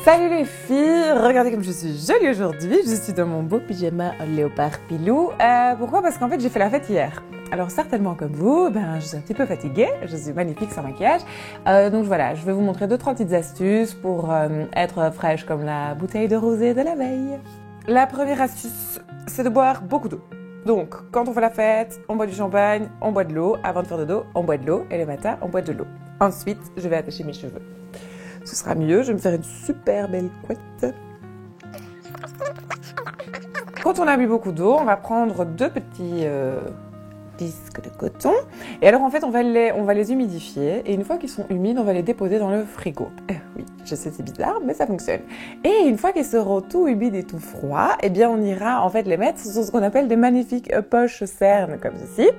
Salut les filles, regardez comme je suis jolie aujourd'hui, je suis dans mon beau pyjama en léopard pilou. Pourquoi? Parce qu'en fait j'ai fait la fête hier. Alors certainement comme vous, je suis un petit peu fatiguée, je suis magnifique sans maquillage. Donc voilà, je vais vous montrer 2-3 petites astuces pour être fraîche comme la bouteille de rosé de la veille. La première astuce, c'est de boire beaucoup d'eau. Donc quand on fait la fête, on boit du champagne, on boit de l'eau. Avant de faire dodo, on boit de l'eau et le matin, on boit de l'eau. Ensuite, je vais attacher mes cheveux. Ce sera mieux, je vais me faire une super belle couette. Quand on a bu beaucoup d'eau, on va prendre 2 petits disques de coton. Et alors en fait, on va les humidifier. Et une fois qu'ils sont humides, on va les déposer dans le frigo. Oui, je sais c'est bizarre, mais ça fonctionne. Et une fois qu'ils seront tout humides et tout froids, eh bien on ira en fait les mettre sur ce qu'on appelle des magnifiques poches cernes comme ceci.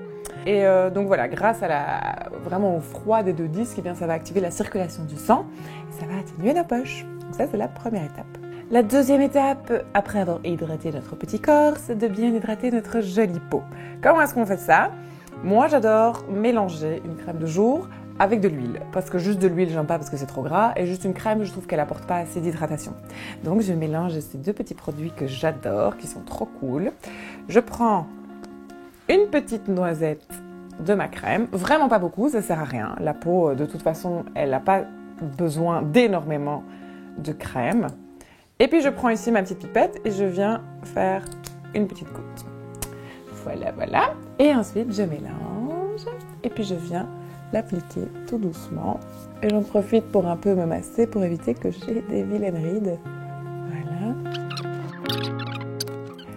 Et donc voilà, grâce à vraiment au froid des 2 disques, eh bien, ça va activer la circulation du sang et ça va atténuer nos poches. Donc ça, c'est la première étape. La deuxième étape, après avoir hydraté notre petit corps, c'est de bien hydrater notre jolie peau. Comment est-ce qu'on fait ça? Moi, j'adore mélanger une crème de jour avec de l'huile. Parce que juste de l'huile, j'aime pas parce que c'est trop gras. Et juste une crème, je trouve qu'elle apporte pas assez d'hydratation. Donc, je mélange ces 2 petits produits que j'adore, qui sont trop cool. Je prends une petite noisette de ma crème, vraiment pas beaucoup, ça sert à rien. La peau, de toute façon, elle n'a pas besoin d'énormément de crème. Et puis je prends ici ma petite pipette et je viens faire une petite goutte. Voilà, voilà. Et ensuite, je mélange et puis je viens l'appliquer tout doucement. Et j'en profite pour un peu me masser pour éviter que j'ai des vilaines rides. Voilà.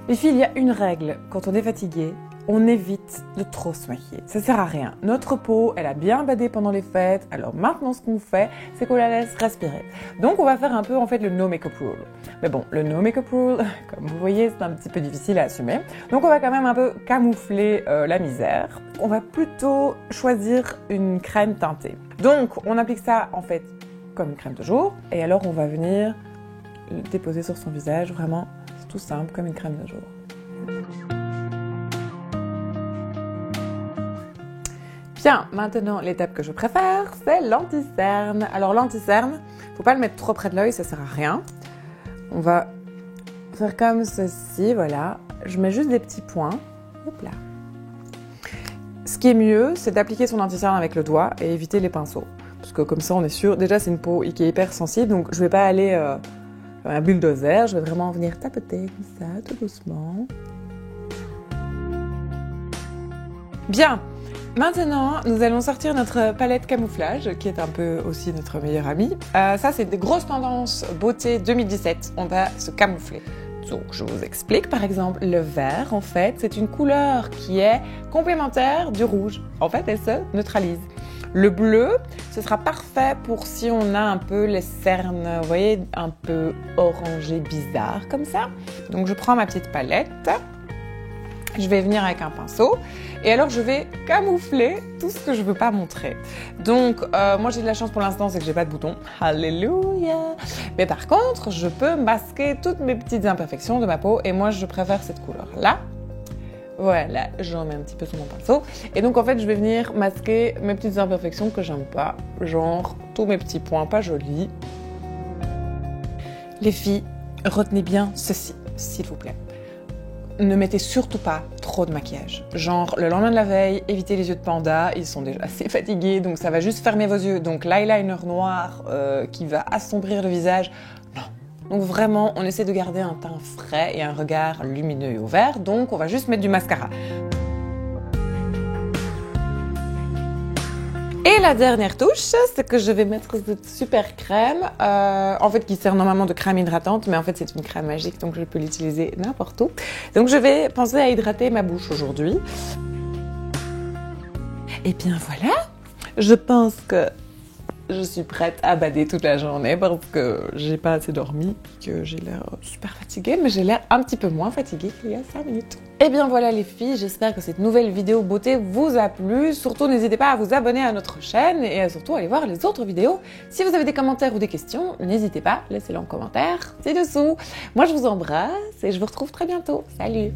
Les filles, il y a une règle quand on est fatigué. On évite de trop se maquiller. Ça sert à rien. Notre peau, elle a bien badé pendant les fêtes. Alors maintenant, ce qu'on fait, c'est qu'on la laisse respirer. Donc, on va faire un peu, en fait, le no makeup rule. Mais bon, le no makeup rule, comme vous voyez, c'est un petit peu difficile à assumer. Donc, on va quand même un peu camoufler la misère. On va plutôt choisir une crème teintée. Donc, on applique ça, en fait, comme une crème de jour. Et alors, on va venir le déposer sur son visage. Vraiment, c'est tout simple, comme une crème de jour. Bien, maintenant, l'étape que je préfère, c'est l'anti-cerne. Alors, l'anti-cerne, faut pas le mettre trop près de l'œil, ça sert à rien. On va faire comme ceci, voilà. Je mets juste des petits points. Hop là. Ce qui est mieux, c'est d'appliquer son anti-cerne avec le doigt et éviter les pinceaux. Parce que comme ça, on est sûr. Déjà, c'est une peau qui est hyper sensible, donc je vais pas aller un bulldozer. Je vais vraiment venir tapoter comme ça, tout doucement. Bien. Maintenant, nous allons sortir notre palette camouflage, qui est un peu aussi notre meilleure amie. Ça, c'est des grosses tendances beauté 2017. On va se camoufler. Donc, je vous explique. Par exemple, le vert, en fait, c'est une couleur qui est complémentaire du rouge. En fait, elle se neutralise. Le bleu, ce sera parfait pour si on a un peu les cernes, vous voyez, un peu orangé, bizarre, comme ça. Donc, je prends ma petite palette. Je vais venir avec un pinceau et alors je vais camoufler tout ce que je veux pas montrer. Donc moi j'ai de la chance pour l'instant, c'est que j'ai pas de boutons. Alléluia. Mais par contre, je peux masquer toutes mes petites imperfections de ma peau et moi je préfère cette couleur là. Voilà, j'en mets un petit peu sur mon pinceau. Et donc en fait, je vais venir masquer mes petites imperfections que j'aime pas, genre tous mes petits points pas jolis. Les filles, retenez bien ceci, s'il vous plaît. Ne mettez surtout pas trop de maquillage. Genre, le lendemain de la veille, évitez les yeux de panda, ils sont déjà assez fatigués, donc ça va juste fermer vos yeux. Donc l'eyeliner noir qui va assombrir le visage, non. Donc vraiment, on essaie de garder un teint frais et un regard lumineux et ouvert, donc on va juste mettre du mascara. Et la dernière touche, c'est que je vais mettre cette super crème, en fait qui sert normalement de crème hydratante, mais en fait c'est une crème magique, donc je peux l'utiliser n'importe où. Donc je vais penser à hydrater ma bouche aujourd'hui. Et bien voilà, je pense que je suis prête à bader toute la journée parce que j'ai pas assez dormi, que j'ai l'air super fatiguée, mais j'ai l'air un petit peu moins fatiguée qu'il y a 5 minutes. Et bien voilà les filles, j'espère que cette nouvelle vidéo beauté vous a plu. Surtout n'hésitez pas à vous abonner à notre chaîne et surtout à aller voir les autres vidéos. Si vous avez des commentaires ou des questions, n'hésitez pas, laissez-les en commentaire ci-dessous. Moi je vous embrasse et je vous retrouve très bientôt. Salut!